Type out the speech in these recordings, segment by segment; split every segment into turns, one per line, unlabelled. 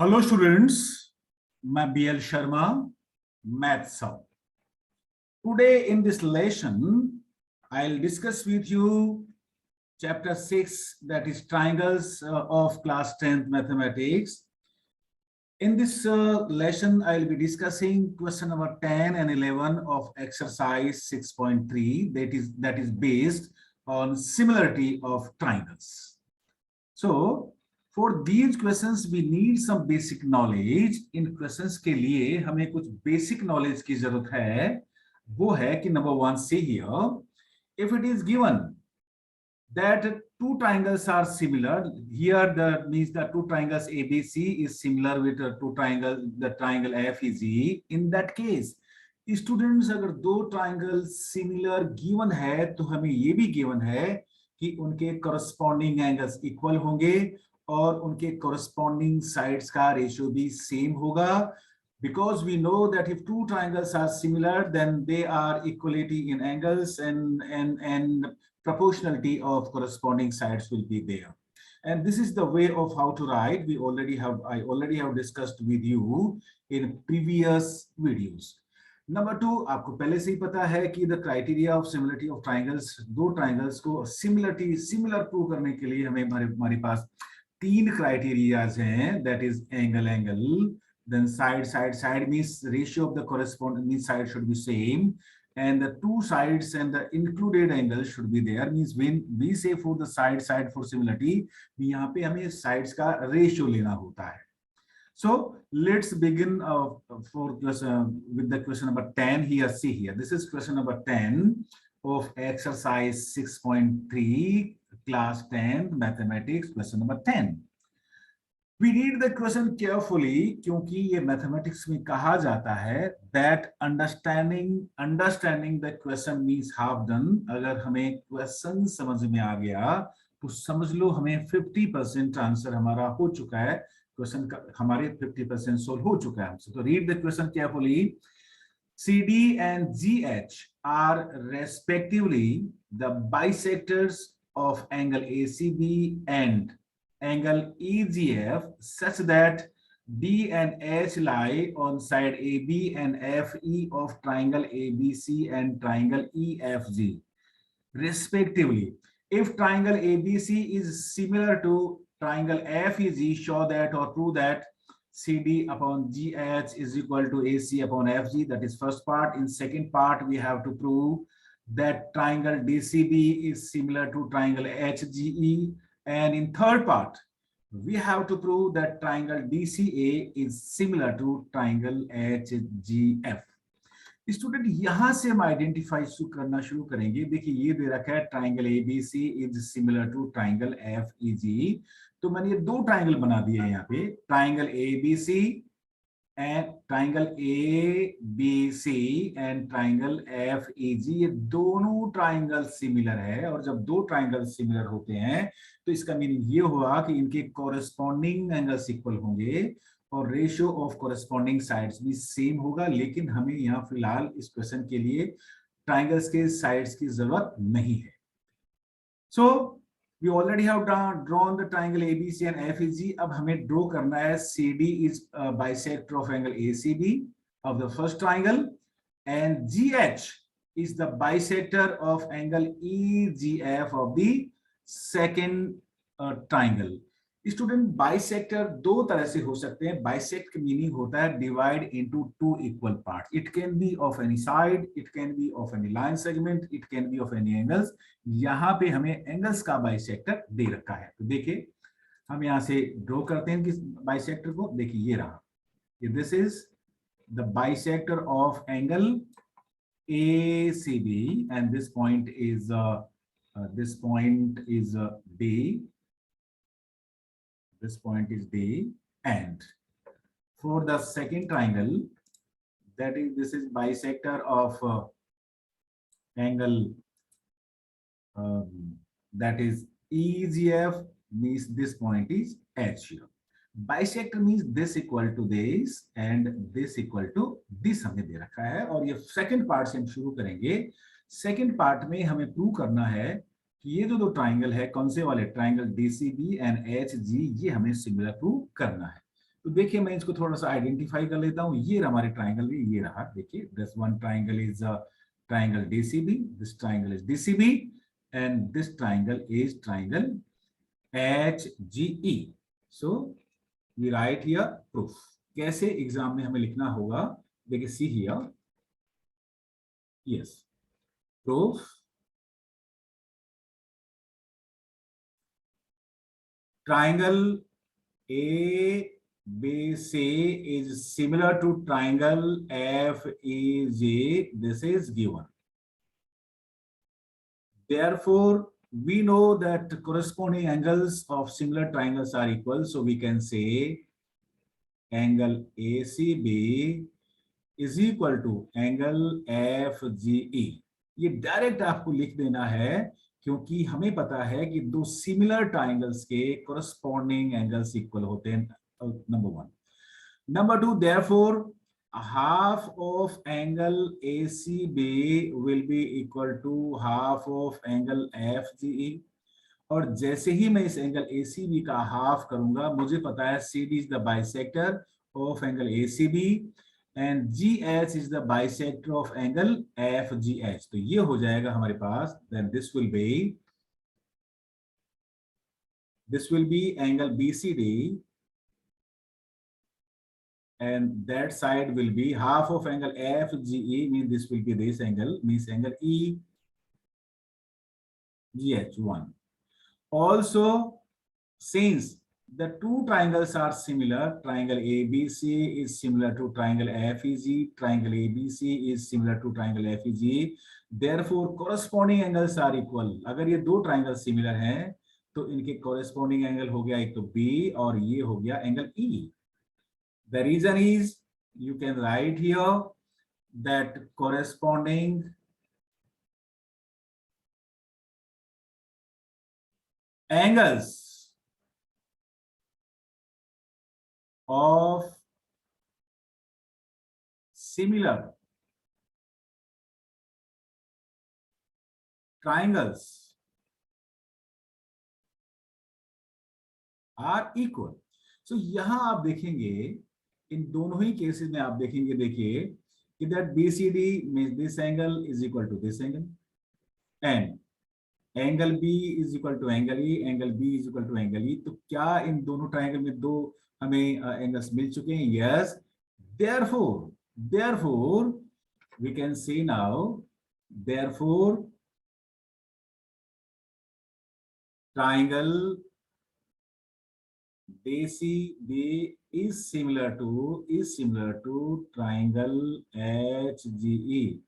Hello students, मैं BL Sharma, math सब। Today in this lesson I'll discuss with you chapter 6, that is triangles of class 10th mathematics. In this lesson I'll be discussing question number 10 and 11 of exercise 6.3, that is based on similarity of triangles. So for these questions we need some basic knowledge. In questions के लिए हमें कुछ basic knowledge की जरूरत है। वो है कि number one, see here, if it is given that two triangles are similar, here that means that two triangles ABC is similar with the triangle FEG. In that case, students, अगर दो triangle similar given है तो हमें ये भी given है कि उनके corresponding angles equal होंगे और उनके corresponding sides का ratio भी same होगा, because we know that if two triangles are similar then they are equality in angles and proportionality of corresponding sides will be there. And this is the way of how to write. I already have discussed with you in previous videos. Number two, आपको पहले से ही पता है कि the criteria of similarity of triangles, दो triangles को similar prove करने के लिए हमारे पास तीन criterias हैं, that is angle, then side means ratio of the corresponding side should be same, and the two sides and the included angle should be there. Means when we say for the side for similarity, यहाँ पे हमें sides का ratio लेना होता है. So let's begin with the question number 10 here. See here, this is question number 10 of exercise 6.3 class 10 mathematics, question number 10. We read the question carefully क्योंकि ये mathematics में कहा जाता है that understanding the question means half done. अगर हमें question समझ में आ गया तो समझ लो हमें 50% आंसर हमारा हो चुका है, क्वेश्चन का हमारे 50% सोल्व हो चुका है हमसे. तो read the question carefully. CD and GH are respectively the bisectors of angle ACB and angle EGF such that D and H lie on side AB and FE of triangle ABC and triangle EFG respectively. If triangle ABC is similar to triangle FEG, show that or prove that CD upon GH is equal to AC upon FG. That is first part. In second part, we have to prove that triangle DCB is similar to triangle HGE. And in third part, we have to prove that triangle DCA is similar to triangle HGF. Student यहां से हम identify करना शुरू करेंगे. देखिए ये दे रखा है triangle ABC is similar to triangle FEG. तो मैंने ये दो ट्राइंगल बना दिए हैं यहाँ पे, triangle ABC and triangle ABC and triangle FEG. ये दोनों ट्राइंगल सिमिलर है और जब दो ट्राइंगल सिमिलर होते हैं तो इसका मीनिंग ये हुआ कि इनके कॉरेस्पॉन्डिंग एंगल्स इक्वल होंगे और रेशियो ऑफ कॉरेस्पॉन्डिंग साइड्स भी सेम होगा. लेकिन हमें यहाँ फिलहाल इस क्वेश्चन के लिए ट्राइंगल्स के साइड्स की जरूरत नहीं है. So we already have drawn the triangle ABC and FEG. अब हमें ड्रॉ करना है CD is bisector of angle ACB of the first triangle and GH is the bisector of angle EGF of the second triangle. Student bisector दो तरह से हो सकते हैं. बाइसेक्ट का मीनिंग होता है divide into two equal part. It can be of any side, it can be of any line segment, it can be of any angles. यहाँ पे हमें एंगल्स का बाइसेक्टर दे रखा है. तो देखिए हम यहाँ से ड्रॉ करते हैं किस बाइसेक्टर को. देखिए ये रहा, this is the bisector of angle ACB and this point is D. This point is D, and for the second triangle, this is bisector of angle that is EGF, means this point is H here. Bisector means this equal to this and this equal to this हमने दे रखा है. और ये second part से हम शुरू करेंगे. Second part में हमें प्रूव करना है ये जो दो ट्राइंगल है, कौन से वाले, ट्राइंगल DCB एंड HG, ये हमें सिमिलर प्रूव करना है. तो देखिए मैं इसको थोड़ा सा आइडेंटिफाई कर लेता हूं। ये हमारे ट्राइंगल में ये रहा, देखिए this one triangle is triangle DCB, this triangle is DCB, and this triangle is triangle HGE. So we write here proof. कैसे एग्जाम में हमें लिखना होगा, देखिए see here, yes, proof triangle ABC is similar to triangle FEG. This is given. Therefore, we know that corresponding angles of similar triangles are equal. So we can say angle ACB is equal to angle FGE. ये direct आपको लिख देना है क्योंकि हमें पता है कि दो सिमिलर ट्राइंगल्स के corresponding एंगल्स इक्वल होते हैं, number one. Number two, therefore, half of angle ACB will be equal to half of angle FGE. और जैसे ही मैं इस एंगल ACB का हाफ करूंगा, मुझे पता है CD is the bisector of angle ACB and GH is the bisector of angle FGH. तो ये हो जाएगा हमारे पास, then this will be angle BCD. And that side will be half of angle FGE, means this will be this angle, means angle EGH1. Also, since the two triangles are similar, triangle ABC is similar to triangle FEG, triangle ABC is similar to triangle FEG, therefore corresponding angles are equal. अगर ये दो triangles similar हैं, तो इनके corresponding angle हो गया एक तो B और ये हो गया angle E. The reason is, you can write here that corresponding angles of similar triangles are equal. So यहां आप देखेंगे इन दोनों ही केसेस में आप देखेंगे, देखिए कि that BCD means this angle is equal to this angle and angle B is equal to angle E, angle B is equal to angle E. तो क्या इन दोनों ट्रायंगल में दो हमें एंगल्स मिल चुके हैं? Yes. therefore we can say now, therefore triangle BCD is similar to triangle HGE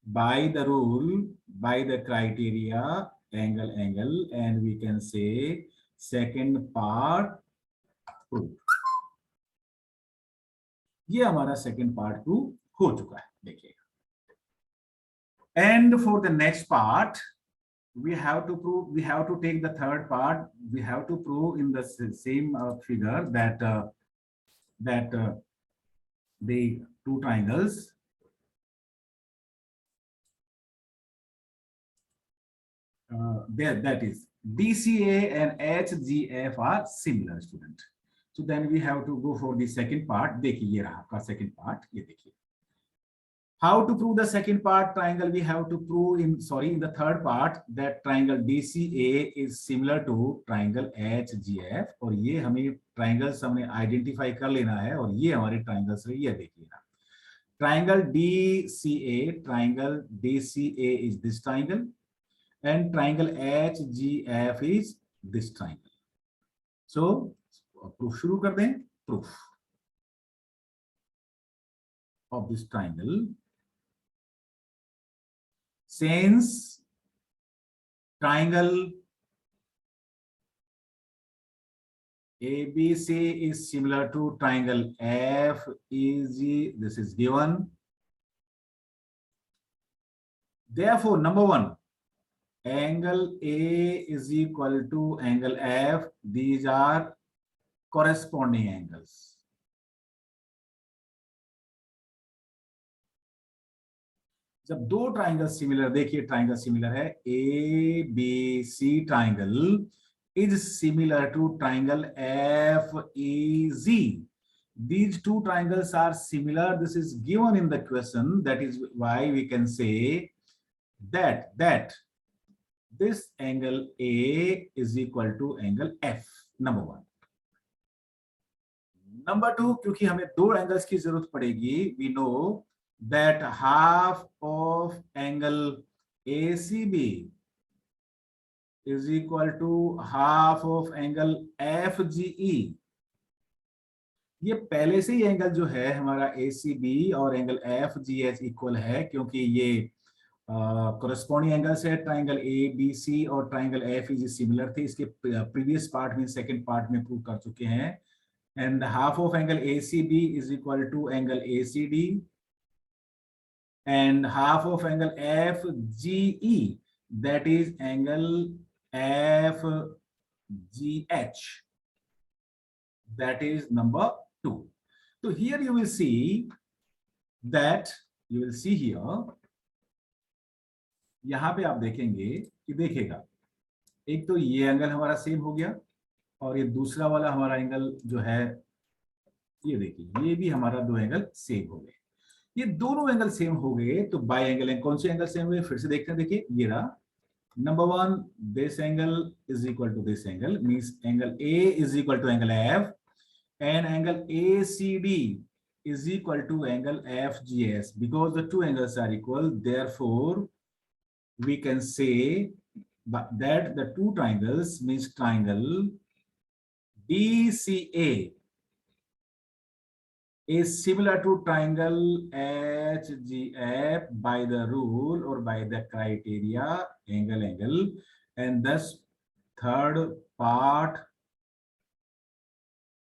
by the rule, by the criteria angle, and we can say second part proof. ये हमारा second part proof हो चुका है, देखिएगा. And for the next part, we have to take the third part. We have to prove in the same figure that the two triangles that is DCA and HGF are similar, student. So then we have to go for the second part. देखिए ये रहा आपका second part, ये देखिए. How to prove the second part triangle? We have to prove in the third part that triangle DCA is similar to triangle HGF. और ये हमें triangles हमने identify कर लेना है और ये हमारे triangles है, ये देखिएगा. Triangle DCA is this triangle and triangle HGF is this triangle. So proof शुरू कर दें. Proof of this triangle. Since triangle ABC is similar to triangle FEG, this is given. Therefore, number one, angle A is equal to angle F. These are corresponding angles. जब दो triangle similar, देखिए triangle similar है, ABC triangle is similar to triangle FEG. these two triangles are similar. This is given in the question. That is why we can say that this angle A is equal to angle F. Number one. Number two, क्योंकि हमें दो angles की जरूरत पड़ेगी, we know that half of angle ACB is equal to half of angle FGE. ये पहले से ही angle जो है हमारा ACB और एंगल FGH इक्वल है, क्योंकि ये corresponding एंगल्स है. ट्राइंगल ABC और ट्राइंगल FEG सिमिलर थे. इसके प्रीवियस पार्ट में, सेकंड पार्ट में प्रूव कर चुके हैं. And the half of angle ACB is equal to angle ACD, and half of angle FGE, that is angle FGH. That is number two. So here you will see that, you will see here, यहां पे आप देखेंगे कि देखिएगा, एक तो ये angle हमारा सेम हो गया, और ये दूसरा वाला हमारा एंगल जो है, ये देखिए, ये भी हमारा दो एंगल सेम हो गए. ये दोनों एंगल सेम हो गए तो बाय एंगल है. कौन से एंगल सेम हुए फिर से देखते हैं. देखिए ये रहा. Number one, this angle is equal to this angle, means angle A is equal to angle F, and angle ACD is equal to angle FGS. Because the two angles are equal, therefore we can say that the two triangles, means triangle DCA is similar to triangle HGF by the rule or by the criteria angle, and thus third part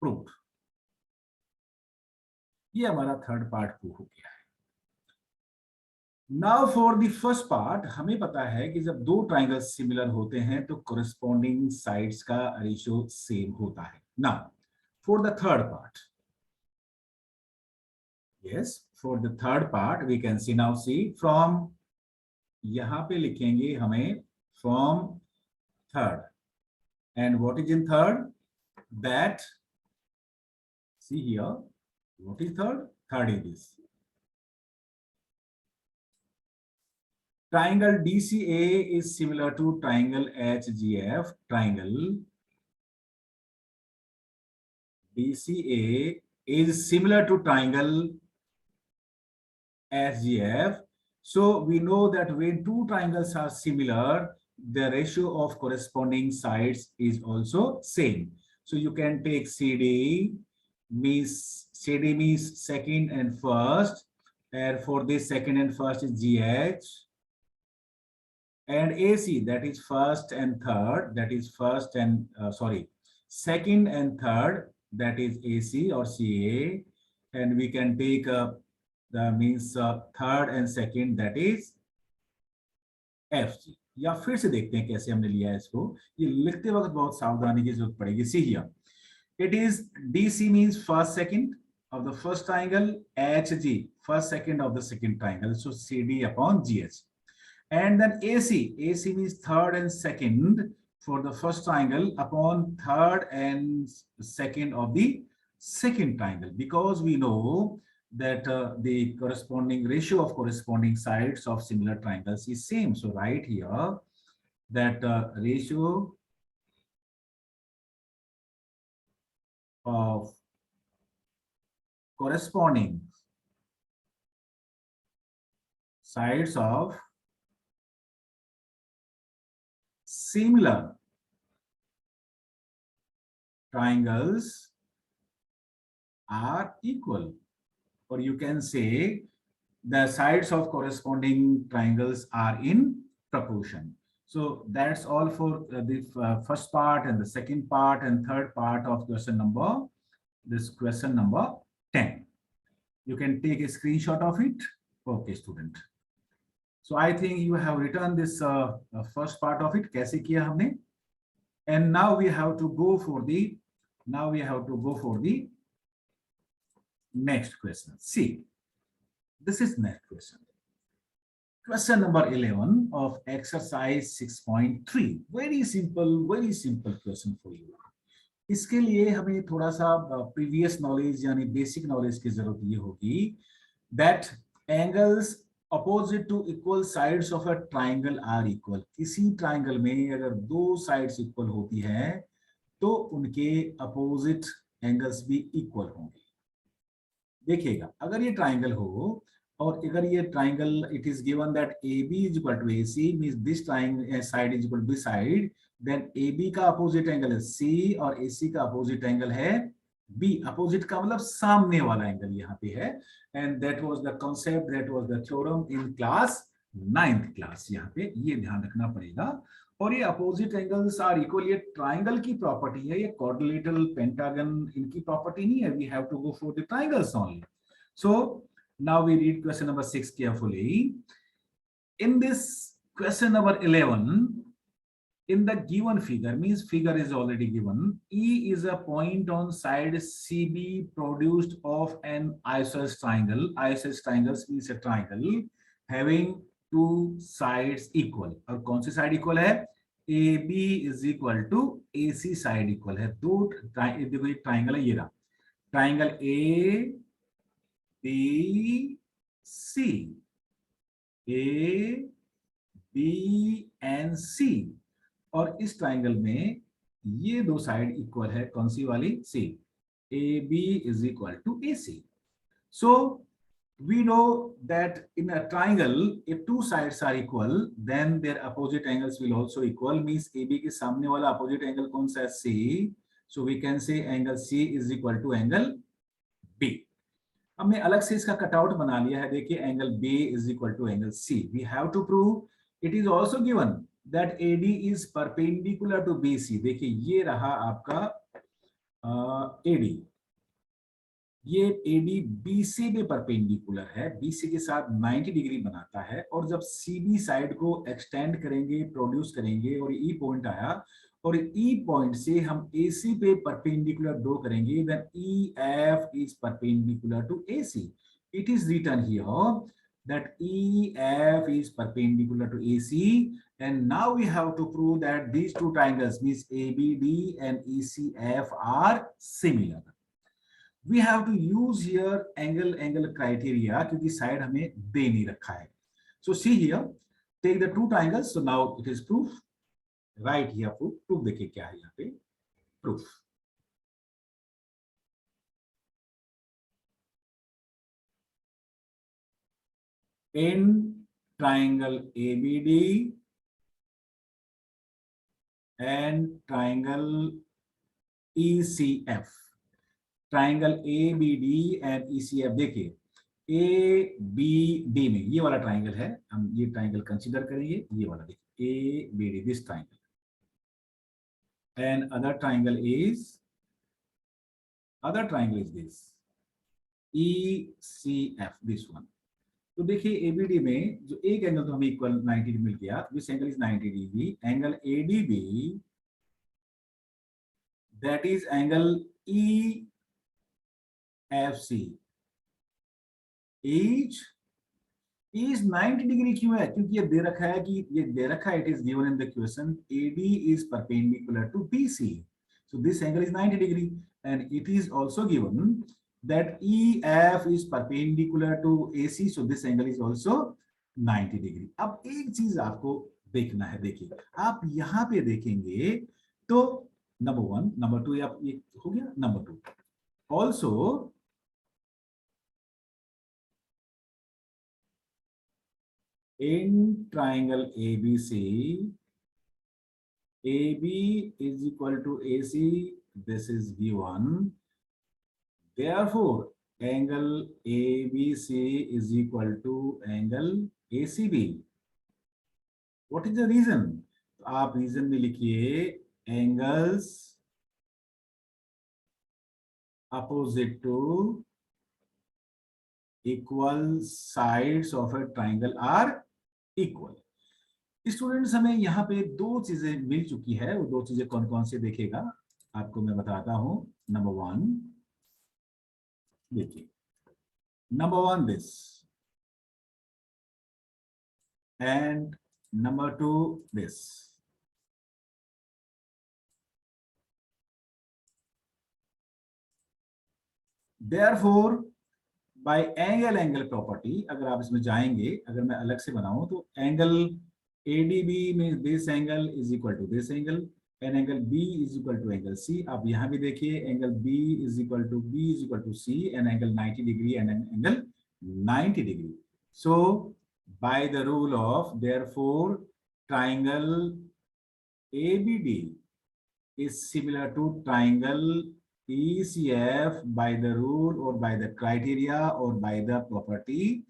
proved. ये हमारा third part prove हो गया है. Now for the first part, हमें पता है कि जब दो ट्राइंगल्स सिमिलर होते हैं तो कोरिस्पोंडिंग साइड्स का रेशियो सेम होता है. Now for the third part, yes, for the third part we can see, now see from, यहां पे लिखेंगे हमें from third, and what is in third, that, see here, what is third? Third is this triangle DCA is similar to triangle HGF. Triangle DCA is similar to triangle HGF. So we know that when two triangles are similar, the ratio of corresponding sides is also same. So you can take CD means second and first, and for this second and first is GH, and AC, that is first and third, that is first and second and third, that is AC or CA, and we can take the means third and second, that is FG. या फिर से देखते हैं कैसे हमने लिया है इसको. ये लिखते वक्त बहुत सावधानी की जरूरत पड़ेगी. See here, it is DC means first second of the first triangle, HG first second of the second triangle, so CD upon GH. And then AC means third and second for the first triangle upon third and second of the second triangle, because we know that the corresponding ratio of corresponding sides of similar triangles is same. So right here that ratio of corresponding sides of similar triangles are equal, or you can say the sides of corresponding triangles are in proportion. So that's all for the first part and the second part and third part of question number 10. You can take a screenshot of it. Okay, student. So I think you have written this first part of it. कैसे किया हमने? And now we have to go for the next question. See, this is next question. Question number 11 of exercise 6.3. Very simple question for you. इसके लिए हमें थोड़ा सा previous knowledge यानी basic knowledge की जरूरत ये होगी that angles opposite to equal sides of a triangle are equal. किसी ट्राइंगल में अगर दो साइड्स इक्वल होती है तो उनके अपोजिट एंगल्स भी इक्वल होंगे। देखिएगा, अगर ये ट्राइंगल हो और अगर ये triangle it is given that A B is equal to A C means this triangle side is equal to this side, then A B का अपोजिट एंगल है सी और ए सी का अपोजिट एंगल है B. Opposite का मतलब सामने वाला angle यहाँ पे है। And that was the concept, that was the theorem in class 9th class. यहाँ पे ये ध्यान रखना पड़ेगा। और ये अपोजिट एंगल्स आर इक्वल, ये ट्राइंगल की प्रॉपर्टी है, ये क्वाड्रिलेटरल पेंटागन इनकी प्रॉपर्टी नहीं है। We have to go for the triangles only. So now we read question number 6 carefully. In this question number 11, in the given figure, means figure is already given, E is a point on side CB produced of an isosceles triangle. Isosceles triangles means a triangle having two sides equal. और कौन सी side equal है? AB is equal to AC side equal है। दो देखो एक triangle है, ये रहा triangle A B C, A B and C, और इस ट्राइंगल में ये दो साइड इक्वल है। कौन सी वाली? C। AB is equal to AC. So we know that in a triangle if two sides are equal then their opposite angles will also equal, means AB के सामने वाला opposite angle कौन सा है? C. So we can say angle C is equal to angle B. हमने अलग से इसका कटआउट बना लिया है। देखिए angle B is equal to angle C. We have to prove it is also given that AD is perpendicular to BC. देखिए ये रहा आपका AD, ये AD BC में परपेंडिकुलर है, BC के साथ 90 डिग्री बनाता है। और जब CB साइड को एक्सटेंड करेंगे, प्रोड्यूस करेंगे और E पॉइंट आया और E पॉइंट से हम AC पे परपेंडिकुलर ड्रॉ करेंगे, then EF is perpendicular to AC. It is written here that EF is perpendicular to AC, and now we have to prove that these two triangles means ABD and ECF are similar. We have to use here angle criteria क्योंकि side हमें दे नहीं रखा है. So see here, take the two triangles. So now it is proof. Right here proof. Proof देखिए क्या है यहाँ पे proof. In triangle ABD and triangle ECF, triangle ABD and ECF, देखिए ABD में ये वाला ट्राइंगल है, हम ये ट्राइंगल कंसीडर करेंगे, ये वाला देखिए ABD, this triangle, and other triangle is this ECF, this one. तो देखिए ABD में जो एक एंगल तो हमें इक्वल 90 मिल गया, this angle is 90 degree. Angle ADB that is angle EFC is 90 degree. क्यों है? क्योंकि ये दे रखा है कि ये दे रखा है, it is given in the question AD is perpendicular to BC, so this angle is 90 degree, and it is also given that EF is perpendicular to AC, so this angle is also 90 degree. अब एक चीज आपको देखना है, देखिए आप यहाँ पे देखेंगे तो नंबर 1, नंबर 2, ये हो गया। Number 2 also in triangle ABC, AB is equal to AC, this is V1. Therefore, angle ABC is equal to angle ACB. What is the reason? तो आप रीजन में लिखिए angles opposite to equal sides of a triangle are equal. Students हमें यहाँ पे दो चीजें मिल चुकी है, वो दो चीजें कौन कौन से देखेगा आपको मैं बताता हूं। नंबर 1 देखिए, number 1 this and number 2 this. Therefore by angle property, अगर आप इसमें जाएंगे, अगर मैं अलग से बनाऊं तो angle ADB means this angle is equal to this angle and angle B is equal to angle C. आप यहाँ भी देखिए angle B is equal to C and angle 90 degree and an angle 90 degree. So by the rule of, therefore triangle ABD is similar to triangle ECF by the rule or by the criteria or by the property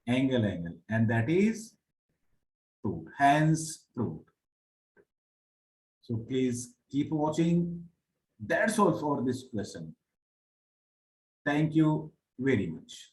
angle, and that is proved, hence proved. So please keep watching. That's all for this question. Thank you very much.